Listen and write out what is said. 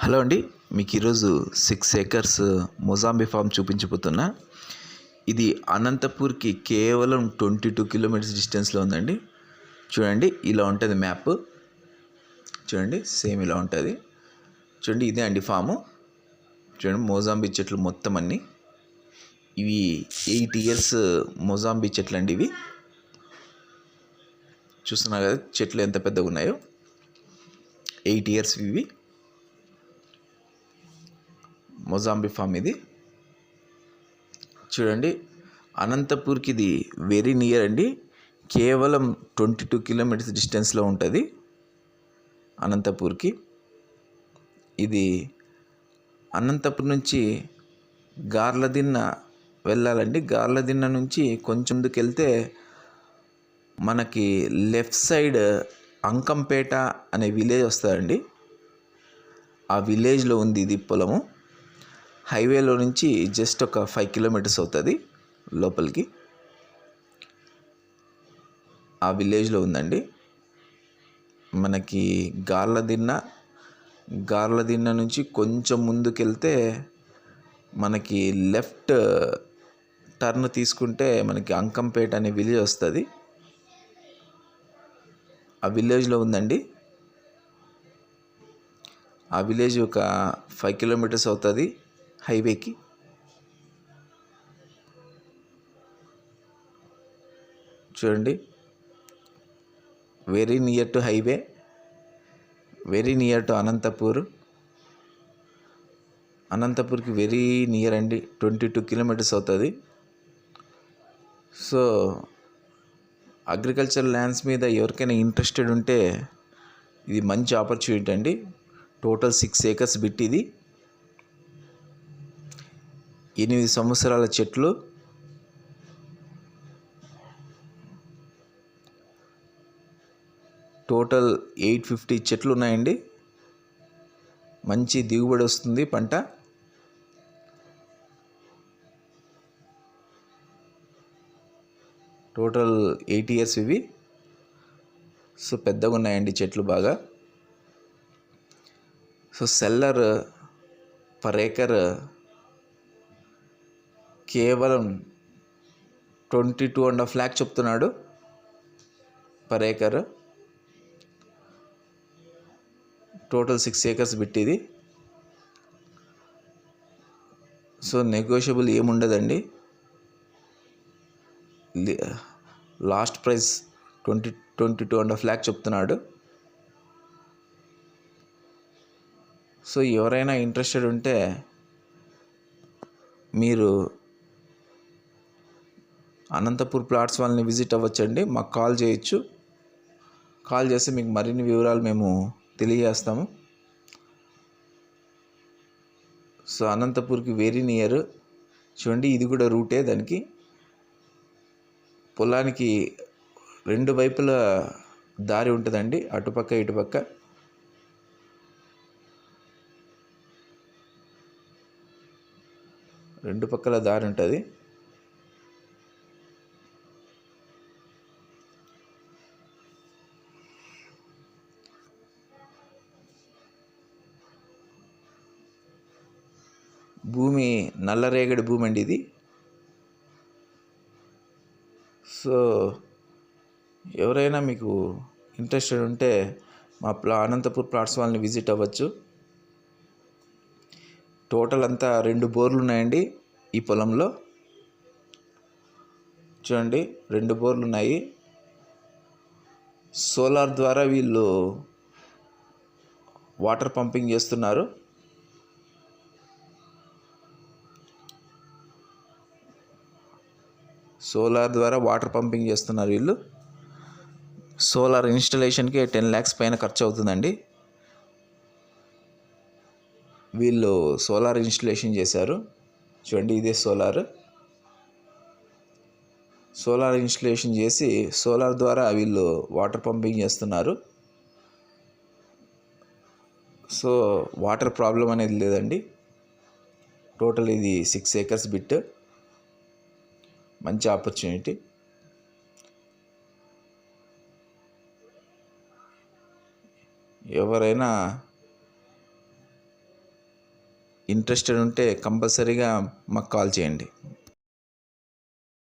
Hello అండి. మీకు ఈరోజు 6 ఏకర్స్ మొజాంబీ ఫామ్ చూపించబోతున్నా. ఇది అనంతపూర్కి కేవలం 22 కిలోమీటర్స్ డిస్టెన్స్లో ఉందండి. చూడండి, ఇలా ఉంటుంది మ్యాప్. చూడండి, సేమ్ ఇలా ఉంటుంది. చూడండి, ఇదే అండి ఫాము. చూడండి, మొజాంబీ చెట్లు మొత్తం అన్నీ. ఇవి 8 ఇయర్స్ మొజాంబీ చెట్లు అండి. ఇవి చూస్తున్నారు కదా, చెట్లు ఎంత పెద్దగా ఉన్నాయో. 8 ఇయర్స్ ఇవి. మొజాంబీ ఫామ్ ఇది. చూడండి, అనంతపూర్కి ఇది వెరీ నియర్ అండి. కేవలం 22 కిలోమీటర్స్ డిస్టెన్స్లో ఉంటుంది అనంతపూర్కి. ఇది అనంతపూర్ నుంచి గార్లదిన్న వెళ్ళాలండి. గార్లదిన్న నుంచి కొంచెం ముందుకు వెళ్తే మనకి లెఫ్ట్ సైడ్ అంకంపేట అనే విలేజ్ వస్తుందండి. ఆ విలేజ్లో ఉంది ఇది పొలము. హైవేలో నుంచి జస్ట్ ఒక 5 కిలోమీటర్స్ అవుతుంది లోపలికి. ఆ విలేజ్లో ఉందండి. మనకి గార్లదిన్న నుంచి కొంచెం ముందుకెళ్తే మనకి లెఫ్ట్ టర్న్ తీసుకుంటే మనకి అంకంపేట అనే విలేజ్ వస్తుంది. ఆ విలేజ్లో ఉందండి. ఆ విలేజ్ ఒక 5 కిలోమీటర్స్ అవుతుంది హైవేకి. చూడండి, very near to highway, very near to అనంతపూర్కి వెరీ నియర్ అండి. 22 కిలోమీటర్స్ అవుతుంది. సో అగ్రికల్చర్ ల్యాండ్స్ మీద ఎవరికైనా ఇంట్రెస్టెడ్ ఉంటే ఇది మంచి ఆపర్చునిటీ అండి. టోటల్ 6 ఏకర్స్ బిట్ ఇది. 8 సంవత్సరాల చెట్లు. టోటల్ 850 చెట్లు ఉన్నాయండి. మంచి దిగుబడి వస్తుంది పంట. టోటల్ 8 ఇయర్స్ ఇవి. సో పెద్దగా ఉన్నాయండి చెట్లు బాగా. సో సెల్లర్ పర్ ఏకర్ కేవలం 22.5 lakh చెప్తున్నాడు per acre. Total 6 acres bit ఇది. సో నెగోషియబుల్ ఏముండదండి. లాస్ట్ ప్రైస్ 22.5 lakh చెప్తున్నాడు. సో ఎవరైనా ఇంట్రెస్టెడ్ ఉంటే మీరు అనంతపూర్ ప్లాట్స్ వాళ్ళని విజిట్ అవ్వచ్చండి. మాకు కాల్ చేయొచ్చు. కాల్ చేస్తే మీకు మరిన్ని వివరాలు మేము తెలియజేస్తాము. సో అనంతపూర్కి వెరీ నియర్. చూడండి, ఇది కూడా రూటే. దానికి పొలానికి 2 వైపుల దారి ఉంటుందండి, అటుపక్క ఇటుపక్క. రెండు పక్కల దారి ఉంటుంది. భూమి నల్లరేగడి భూమి అండి ఇది. సో ఎవరైనా మీకు ఇంట్రెస్టెడ్ ఉంటే మా అనంతపూర్ ప్లాట్స్ వాళ్ళని విజిట్ అవ్వచ్చు. టోటల్ అంతా 2 బోర్లు ఉన్నాయండి ఈ పొలంలో. చూడండి, 2 బోర్లు ఉన్నాయి. సోలార్ ద్వారా వీళ్ళు వాటర్ పంపింగ్ చేస్తున్నారు. వీళ్ళు. సోలార్ ఇన్స్టలేషన్కి 10 lakhs పైన ఖర్చు అవుతుందండి. వీళ్ళు సోలార్ ఇన్స్టలేషన్ చేశారు. చూడండి, ఇదే సోలార్ ఇన్స్టలేషన్ చేసి సోలార్ ద్వారా వీళ్ళు వాటర్ పంపింగ్ చేస్తున్నారు. సో వాటర్ ప్రాబ్లం అనేది లేదండి. టోటల్ ఇది 6 ఏకర్స్ బిట్. మంచి ఆపర్చునిటీ. ఎవరైనా ఇంట్రెస్టెడ్ ఉంటే కంపల్సరీగా మాకు కాల్ చేయండి.